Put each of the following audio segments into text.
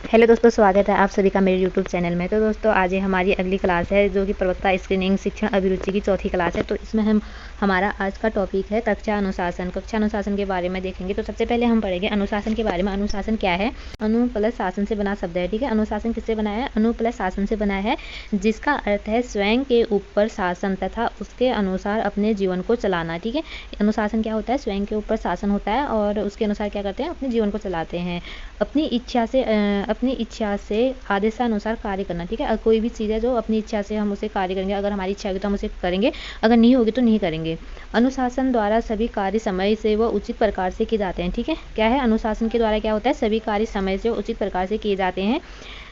Hello दोस्तों, स्वागत है आप सभी का मेरे यूट्यूब चैनल में। तो दोस्तों आज ये हमारी अगली क्लास है जो कि प्रवक्ता स्क्रीनिंग शिक्षण अभिरुचि की चौथी क्लास है। तो इसमें हमारा आज का टॉपिक है कक्षा अनुशासन। कक्षा अनुशासन के बारे में देखेंगे। तो सबसे पहले हम पढ़ेंगे अनुशासन के बारे में। अनुशासन क्या है? अनु प्लस शासन से बना शब्द है, ठीक है। अनुशासन किससे बना है? अनु प्लस शासन से बना है, जिसका अर्थ है स्वयं के ऊपर शासन तथा उसके अनुसार अपने जीवन को चलाना, ठीक है। अनुशासन क्या होता है? स्वयं के ऊपर शासन होता है और उसके अनुसार क्या करते हैं? अपने जीवन को चलाते हैं। अपनी इच्छा से आदेशानुसार कार्य करना, ठीक है। कोई भी चीज़ है जो अपनी इच्छा से हम उसे कार्य करेंगे, अगर हमारी इच्छा होगी तो हम उसे करेंगे, अगर नहीं होगी तो नहीं करेंगे। अनुशासन द्वारा सभी कार्य समय से व उचित प्रकार से किए जाते हैं, ठीक है। क्या है? अनुशासन के द्वारा क्या होता है? सभी कार्य समय से उचित प्रकार से किए जाते हैं।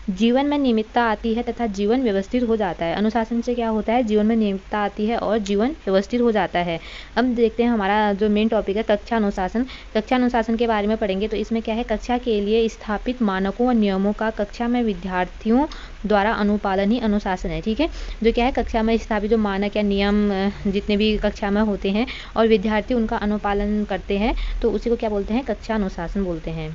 जीवन में नियमितता आती है तथा जीवन व्यवस्थित हो जाता है। अनुशासन से क्या होता है? जीवन में नियमितता आती है और जीवन व्यवस्थित हो जाता है। अब देखते हैं हमारा जो मेन टॉपिक है कक्षा अनुशासन। कक्षा अनुशासन के बारे में पढ़ेंगे। तो इसमें क्या है? कक्षा के लिए स्थापित मानकों व नियमों का कक्षा में विद्यार्थियों द्वारा अनुपालन ही अनुशासन है, ठीक है। जो क्या है? कक्षा में स्थापित जो मानक या नियम जितने भी कक्षा में होते हैं और विद्यार्थी उनका अनुपालन करते हैं, तो उसी को क्या बोलते हैं? कक्षा अनुशासन बोलते हैं।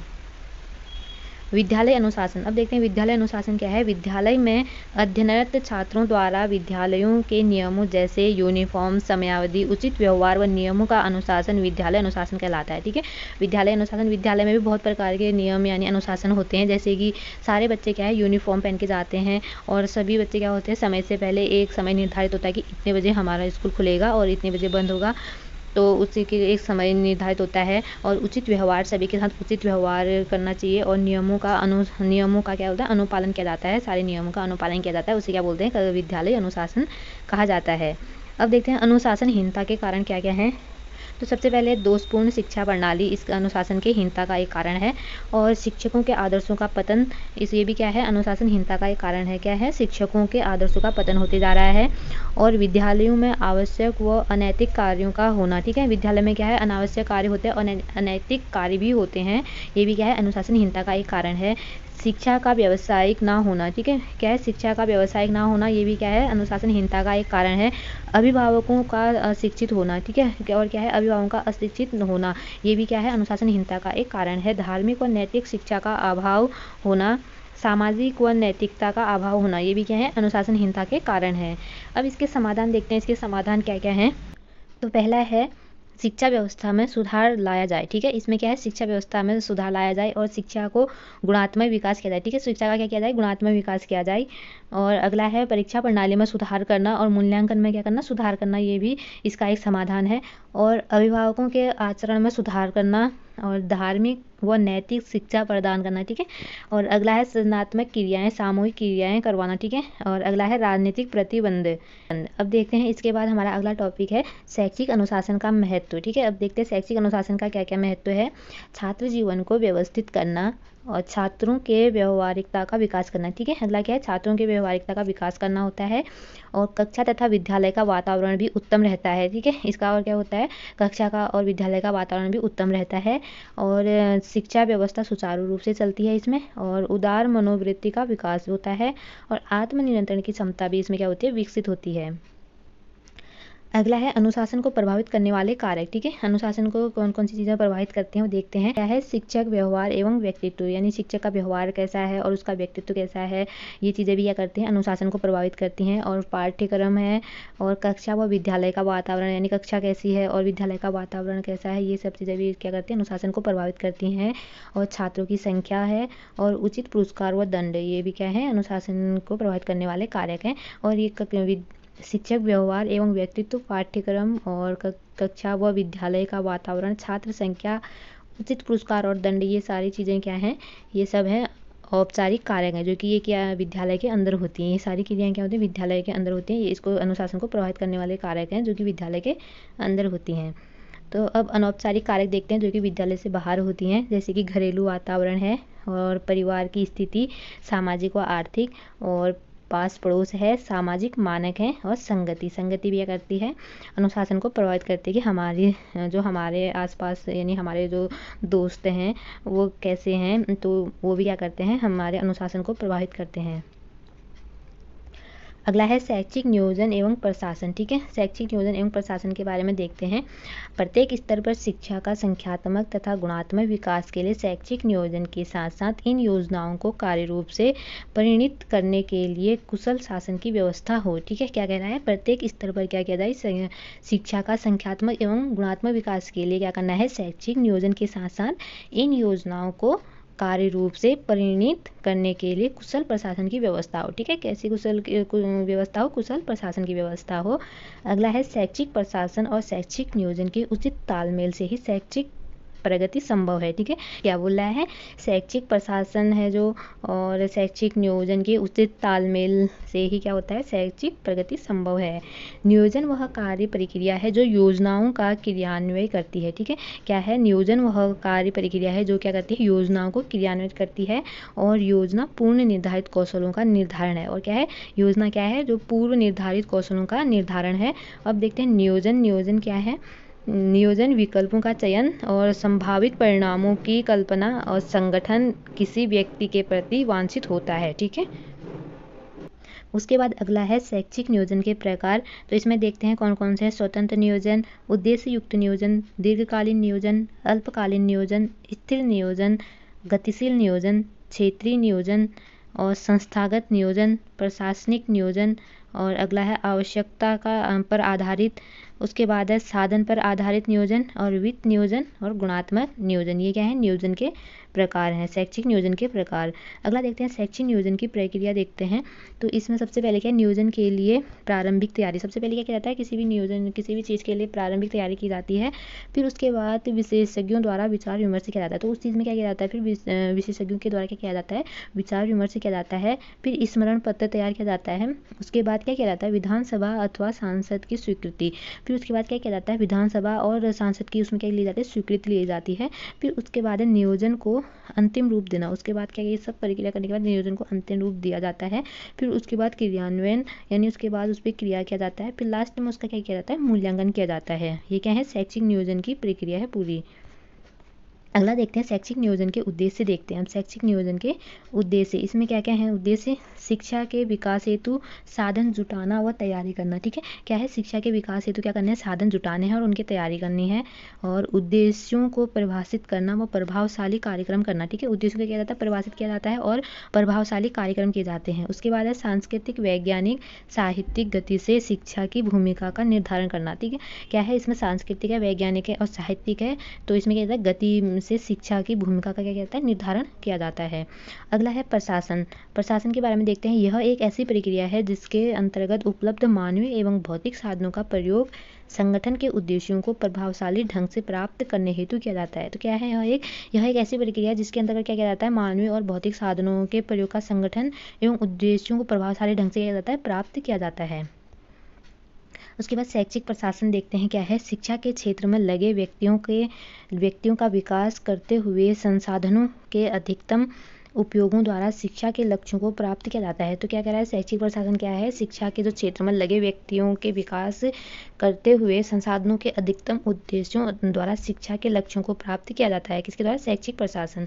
विद्यालय अनुशासन। अब देखते हैं विद्यालय अनुशासन क्या है। विद्यालय में अध्ययनरत छात्रों द्वारा विद्यालयों के नियमों जैसे यूनिफॉर्म, समयावधि, उचित व्यवहार व नियमों का अनुशासन विद्यालय अनुशासन कहलाता है, ठीक है। विद्यालय अनुशासन, विद्यालय में भी बहुत प्रकार के नियम यानी अनुशासन होते हैं, जैसे कि सारे बच्चे क्या है? यूनिफॉर्म पहन के जाते हैं और सभी बच्चे क्या होते हैं? समय से पहले एक समय निर्धारित होता है कि इतने बजे हमारा स्कूल खुलेगा और इतने बजे बंद होगा, तो उसी के एक समय निर्धारित होता है। और उचित व्यवहार, सभी के साथ उचित व्यवहार करना चाहिए और नियमों का क्या होता है? अनुपालन किया जाता है। सारे नियमों का अनुपालन किया जाता है, उसे क्या बोलते हैं? विद्यालय अनुशासन कहा जाता है। अब देखते हैं अनुशासनहीनता के कारण क्या क्या हैं। तो सबसे पहले दोषपूर्ण शिक्षा प्रणाली इस अनुशासन के हीनता का एक कारण है। और शिक्षकों के आदर्शों का पतन, ये भी क्या है? अनुशासनहीनता का एक कारण है। क्या है? शिक्षकों के आदर्शों का पतन होते जा रहा है। और विद्यालयों में आवश्यक व अनैतिक कार्यों का होना, ठीक है। विद्यालय में क्या है? अनावश्यक कार्य होते हैं और अनैतिक कार्य भी होते हैं, ये भी क्या है? अनुशासनहीनता का एक कारण है। शिक्षा का व्यावसायिक ना होना, ठीक है। क्या है? शिक्षा का व्यावसायिक ना होना, ये भी क्या है? अनुशासनहीनता का एक कारण है। अभिभावकों का अशिक्षित होना, ठीक है। और क्या है? अभिभावकों का अशिक्षित होना, ये भी क्या है? अनुशासनहीनता का एक कारण है। धार्मिक और नैतिक शिक्षा का अभाव होना, सामाजिक व नैतिकता का अभाव होना, ये भी क्या है? अनुशासनहीनता के कारण है। अब इसके समाधान देखते हैं। इसके समाधान क्या क्या हैं। तो पहला है शिक्षा व्यवस्था में सुधार लाया जाए, ठीक है। इसमें क्या है? शिक्षा व्यवस्था में सुधार लाया जाए और शिक्षा को गुणात्मक विकास किया जाए, ठीक है। शिक्षा का क्या किया जाए? गुणात्मक विकास किया जाए। और अगला है परीक्षा प्रणाली में सुधार करना और मूल्यांकन में क्या करना? सुधार करना, ये भी इसका एक समाधान है। और अभिभावकों के आचरण में सुधार करना और धार्मिक व नैतिक शिक्षा प्रदान करना, ठीक है। और अगला है सृजनात्मक क्रियाएं, सामूहिक क्रियाएं करवाना, ठीक है। और अगला है राजनीतिक प्रतिबंध। अब देखते हैं इसके बाद हमारा अगला टॉपिक है शैक्षिक अनुशासन का महत्व, ठीक है। अब देखते हैं शैक्षिक अनुशासन का क्या क्या महत्व है। छात्र जीवन को व्यवस्थित करना और छात्रों के व्यवहारिकता का विकास करना, ठीक है। अगला क्या है? छात्रों के व्यवहारिकता का विकास करना होता है। और कक्षा तथा विद्यालय का वातावरण भी उत्तम रहता है, ठीक है। इसका और क्या होता है? कक्षा का और विद्यालय का वातावरण भी उत्तम रहता है। और शिक्षा व्यवस्था सुचारू रूप से चलती है इसमें। और उदार मनोवृत्ति का विकास होता है और आत्मनियंत्रण की क्षमता भी इसमें क्या होती है? विकसित होती है। अगला है अनुशासन को प्रभावित करने वाले कारक, ठीक है। अनुशासन को कौन कौन सी चीज़ें प्रभावित करते हैं वो देखते हैं। क्या है? शिक्षक व्यवहार एवं व्यक्तित्व, यानी शिक्षक का व्यवहार कैसा है और उसका व्यक्तित्व कैसा है, ये चीज़ें भी क्या करती हैं? अनुशासन को प्रभावित करती हैं। और पाठ्यक्रम है और कक्षा व विद्यालय का वातावरण, यानी कक्षा कैसी है और विद्यालय का वातावरण कैसा है, ये सब चीज़ें भी क्या करती हैं? अनुशासन को प्रभावित करती हैं। और छात्रों की संख्या है और उचित पुरस्कार व दंड, ये भी क्या है? अनुशासन को प्रभावित करने वाले कारक हैं। और ये शिक्षक व्यवहार एवं व्यक्तित्व, पाठ्यक्रम और कक्षा व विद्यालय का वातावरण, छात्र संख्या, उचित पुरस्कार और दंड, ये सारी चीज़ें क्या हैं? ये सब हैं औपचारिक कारक हैं, जो कि ये क्या विद्यालय के अंदर होती हैं। ये सारी क्रियाएं क्या होती हैं? विद्यालय के अंदर होती हैं। ये इसको अनुशासन को प्रभावित करने वाले कारक हैं जो कि विद्यालय के अंदर होती हैं। तो अब अनौपचारिक कारक देखते हैं जो कि विद्यालय से बाहर होती हैं, जैसे कि घरेलू वातावरण है और परिवार की स्थिति, सामाजिक व आर्थिक, और पास पड़ोस है, सामाजिक मानक हैं, और संगति भी क्या करती है? अनुशासन को प्रभावित करती है कि हमारे आसपास यानी हमारे जो दोस्त हैं वो कैसे हैं, तो वो भी क्या करते हैं? हमारे अनुशासन को प्रभावित करते हैं। अगला है शैक्षिक नियोजन एवं प्रशासन। ठीक है, शैक्षिक नियोजन एवं प्रशासन के बारे में देखते हैं। प्रत्येक स्तर पर शिक्षा का संख्यात्मक तथा गुणात्मक विकास के लिए शैक्षिक नियोजन के साथ साथ इन योजनाओं को कार्य रूप से परिणित करने के लिए कुशल शासन की व्यवस्था हो। ठीक है, क्या कह रहा है, प्रत्येक स्तर पर क्या कहता है, शिक्षा का संख्यात्मक एवं गुणात्मक विकास के लिए क्या करना है, शैक्षिक नियोजन के साथ साथ इन योजनाओं को कार्य रूप से परिणित करने के लिए कुशल प्रशासन की व्यवस्था हो। ठीक है, कैसी कुशल व्यवस्था हो, कुशल प्रशासन की व्यवस्था हो। अगला है शैक्षिक प्रशासन और शैक्षिक नियोजन के उचित तालमेल से ही शैक्षिक प्रगति संभव है। ठीक है, क्या बोल रहा है, शैक्षिक प्रशासन है जो और शैक्षिक नियोजन के उचित तालमेल से ही क्या होता है, शैक्षिक प्रगति संभव है। नियोजन वह कार्य प्रक्रिया है जो योजनाओं का क्रियान्वयन करती है। ठीक है, क्या है, नियोजन वह कार्य प्रक्रिया है जो क्या करती है, योजनाओं को क्रियान्वित करती है और योजना पूर्ण निर्धारित कौशलों का निर्धारण है। और क्या है, योजना क्या है, जो पूर्व निर्धारित कौशलों का निर्धारण है। अब देखते हैं नियोजन। नियोजन क्या है, नियोजन विकल्पों का चयन और संभावित परिणामों की कल्पना और संगठन किसी व्यक्ति के प्रति वांछित होता है। ठीक है, उसके बाद अगला है शैक्षिक नियोजन के प्रकार। तो इसमें देखते हैं कौन कौन से हैं। स्वतंत्र नियोजन, उद्देश्य युक्त नियोजन, दीर्घकालीन नियोजन, अल्पकालीन नियोजन, स्थिर नियोजन, गतिशील नियोजन, क्षेत्रीय नियोजन और संस्थागत नियोजन, प्रशासनिक नियोजन। और अगला है आवश्यकता का पर आधारित। उसके बाद है साधन पर आधारित नियोजन और वित्त नियोजन और गुणात्मक नियोजन। ये क्या है, नियोजन के प्रकार हैं, शैक्षिक नियोजन के प्रकार। अगला देखते हैं शैक्षिक नियोजन की प्रक्रिया देखते हैं। तो इसमें सबसे पहले क्या है, नियोजन के लिए प्रारंभिक तैयारी। सबसे पहले क्या किया जाता है, किसी भी नियोजन, किसी भी चीज़ के लिए प्रारंभिक तैयारी की जाती है। फिर उसके बाद विशेषज्ञों द्वारा विचार विमर्श किया जाता है। तो उस चीज़ में क्या किया जाता है, फिर विशेषज्ञों के द्वारा क्या किया जाता है, विचार विमर्श किया जाता है। फिर स्मरण पत्र तैयार किया जाता है। उसके बाद क्या किया जाता है, विधानसभा अथवा सांसद की स्वीकृति। फिर उसके बाद क्या किया जाता है, विधानसभा और सांसद की उसमें क्या ली जाती है, स्वीकृति ली जाती है। फिर उसके बाद नियोजन को अंतिम रूप देना। उसके बाद क्या, ये सब प्रक्रिया करने के बाद नियोजन को अंतिम रूप दिया जाता है। फिर उसके बाद क्रियान्वयन, यानी उसके बाद उस पर क्रिया किया जाता है। फिर लास्ट में उसका क्या किया जाता है, मूल्यांकन किया जाता है। ये क्या है, शैक्षिक नियोजन की प्रक्रिया है पूरी। अगला देखते हैं शैक्षिक नियोजन के उद्देश्य देखते हैं। हम शैक्षिक नियोजन के उद्देश्य, इसमें क्या क्या है उद्देश्य, शिक्षा के विकास हेतु साधन जुटाना व तैयारी करना। ठीक है, क्या है, शिक्षा के विकास हेतु क्या करना है, साधन जुटाने हैं और उनकी तैयारी करनी है। और उद्देश्यों को परिभाषित करना व प्रभावशाली कार्यक्रम करना। ठीक है, उद्देश्यों को किया जाता है, परिभाषित किया जाता है और प्रभावशाली कार्यक्रम किए जाते हैं। उसके बाद है सांस्कृतिक, वैज्ञानिक, साहित्यिक गति से शिक्षा की भूमिका का निर्धारण करना। ठीक है, क्या है, इसमें सांस्कृतिक है, वैज्ञानिक है और साहित्यिक है। तो इसमें क्या कहता है, गति से शिक्षा की भूमिका का क्या कहता है, निर्धारण किया जाता है। अगला है प्रशासन। प्रशासन के बारे में देखते हैं। यह एक ऐसी प्रक्रिया है जिसके अंतर्गत उपलब्ध मानवीय एवं भौतिक साधनों का प्रयोग संगठन के उद्देश्यों को प्रभावशाली ढंग से प्राप्त करने हेतु किया जाता है। तो क्या है, यह एक ऐसी प्रक्रिया है जिसके अंतर्गत क्या किया जाता है, मानवीय और भौतिक साधनों के प्रयोग का संगठन एवं उद्देश्यों को प्रभावशाली ढंग से किया जाता है, प्राप्त किया जाता है। उसके बाद शैक्षिक प्रशासन देखते हैं। क्या है, शिक्षा के क्षेत्र में लगे व्यक्तियों का विकास करते हुए संसाधनों के अधिकतम उपयोगों द्वारा शिक्षा के लक्ष्यों को प्राप्त किया जाता है। तो क्या कह रहा है, शैक्षिक प्रशासन क्या है, शिक्षा के जो क्षेत्र में लगे व्यक्तियों के विकास करते हुए संसाधनों के अधिकतम उद्देश्यों द्वारा शिक्षा के लक्ष्यों को प्राप्त किया जाता है। किसके द्वारा, शैक्षिक प्रशासन।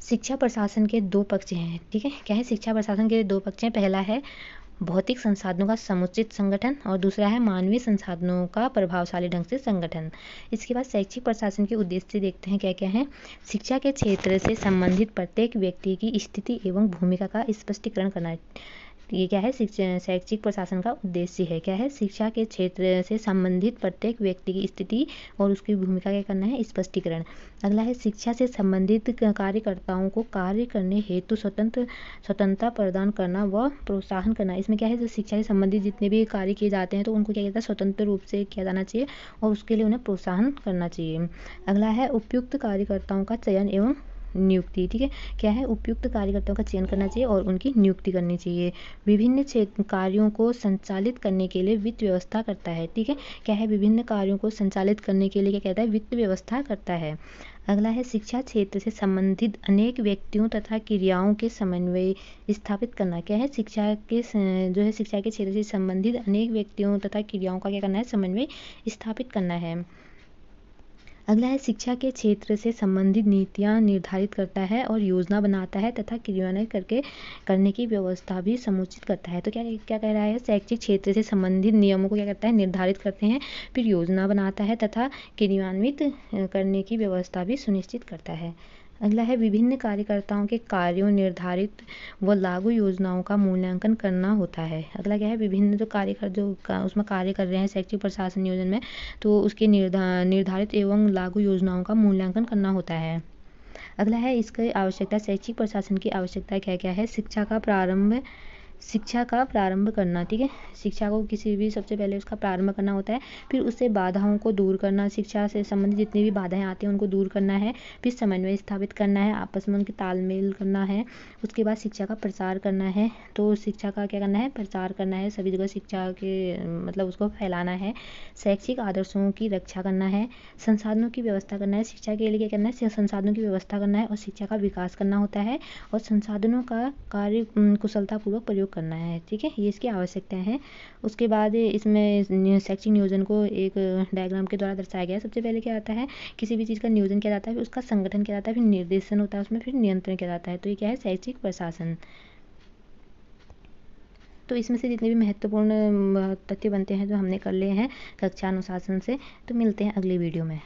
शिक्षा प्रशासन के दो पक्ष हैं। ठीक है, क्या है, शिक्षा प्रशासन के दो पक्ष हैं। पहला है भौतिक संसाधनों का समुचित संगठन और दूसरा है मानवीय संसाधनों का प्रभावशाली ढंग से संगठन। इसके बाद शैक्षिक प्रशासन के उद्देश्य देखते हैं। क्या क्या है, शिक्षा के क्षेत्र से संबंधित प्रत्येक व्यक्ति की स्थिति एवं भूमिका का स्पष्टीकरण करना। ये क्या है, शैक्षिक प्रशासन का उद्देश्य है। क्या है, शिक्षा के क्षेत्र से संबंधित प्रत्येक व्यक्ति की स्थिति और उसकी भूमिका क्या करना है, स्पष्टीकरण। अगला है शिक्षा से संबंधित कार्यकर्ताओं को कार्य करने हेतु स्वतंत्रता प्रदान करना व प्रोत्साहन करना। इसमें क्या है, जो शिक्षा से संबंधित जितने भी कार्य किए जाते हैं तो उनको क्या कहता है, स्वतंत्र रूप से किया जाना चाहिए और उसके लिए उन्हें प्रोत्साहन करना चाहिए। अगला है उपयुक्त कार्यकर्ताओं का चयन एवं नियुक्ति। ठीक है, क्या है, उपयुक्त कार्यकर्ताओं का चयन करना चाहिए और उनकी नियुक्ति करनी चाहिए। विभिन्न कार्यों को संचालित करने के लिए वित्त व्यवस्था करता है। ठीक है, क्या है, विभिन्न कार्यों को संचालित करने के लिए क्या कहता है, वित्त व्यवस्था करता है। अगला है शिक्षा क्षेत्र से संबंधित अनेक व्यक्तियों तथा क्रियाओं के समन्वय स्थापित करना। क्या है, शिक्षा के क्षेत्र से संबंधित अनेक व्यक्तियों तथा क्रियाओं का क्या करना है, समन्वय स्थापित करना है। अगला है शिक्षा के क्षेत्र से संबंधित नीतियाँ निर्धारित करता है और योजना बनाता है तथा क्रियान्वयन करने की व्यवस्था भी समुचित करता है। तो क्या क्या कह रहा है, शैक्षिक क्षेत्र से संबंधित नियमों को क्या करता है, निर्धारित करते हैं, फिर योजना बनाता है तथा क्रियान्वित करने की व्यवस्था भी सुनिश्चित करता है। अगला है विभिन्न कार्यकर्ताओं के कार्यों निर्धारित व लागू योजनाओं का मूल्यांकन करना होता है। अगला क्या है, विभिन्न उसमें कार्य कर रहे हैं शैक्षिक प्रशासन नियोजन में, तो उसके निर्धारित एवं लागू योजनाओं का मूल्यांकन करना होता है। अगला है इसकी आवश्यकता, शैक्षिक प्रशासन की आवश्यकता क्या क्या है, शिक्षा का प्रारंभ करना। ठीक है, शिक्षा को किसी भी सबसे पहले उसका प्रारंभ करना होता है, फिर उससे बाधाओं को दूर करना, शिक्षा से संबंधित जितनी भी बाधाएं आती हैं उनको दूर करना है, फिर समन्वय स्थापित करना है, आपस में उनकी तालमेल करना है, उसके बाद शिक्षा का प्रसार करना है। तो शिक्षा का क्या करना है, प्रचार करना है, सभी जगह शिक्षा के मतलब उसको फैलाना है, शैक्षिक आदर्शों की रक्षा करना है, संसाधनों की व्यवस्था करना है। शिक्षा के लिए क्या करना है, संसाधनों की व्यवस्था करना है और शिक्षा का विकास करना होता है और संसाधनों का कार्य कुशलतापूर्वक प्रयोग करना है। ठीक है, ये इसकी आवश्यकताएं हैं। उसके बाद इसमें शैक्षिक नियोजन को एक डायग्राम के द्वारा दर्शाया गया है। सबसे पहले क्या आता है, किसी भी चीज़ का नियोजन किया जाता है, फिर उसका संगठन किया जाता है, फिर निर्देशन होता है उसमें, फिर नियंत्रण किया जाता है। तो ये क्या है, शैक्षिक प्रशासन। तो इसमें से जितने भी महत्वपूर्ण तथ्य बनते हैं जो हमने कर लिए हैं कक्षा अनुशासन से। तो मिलते हैं अगली वीडियो में।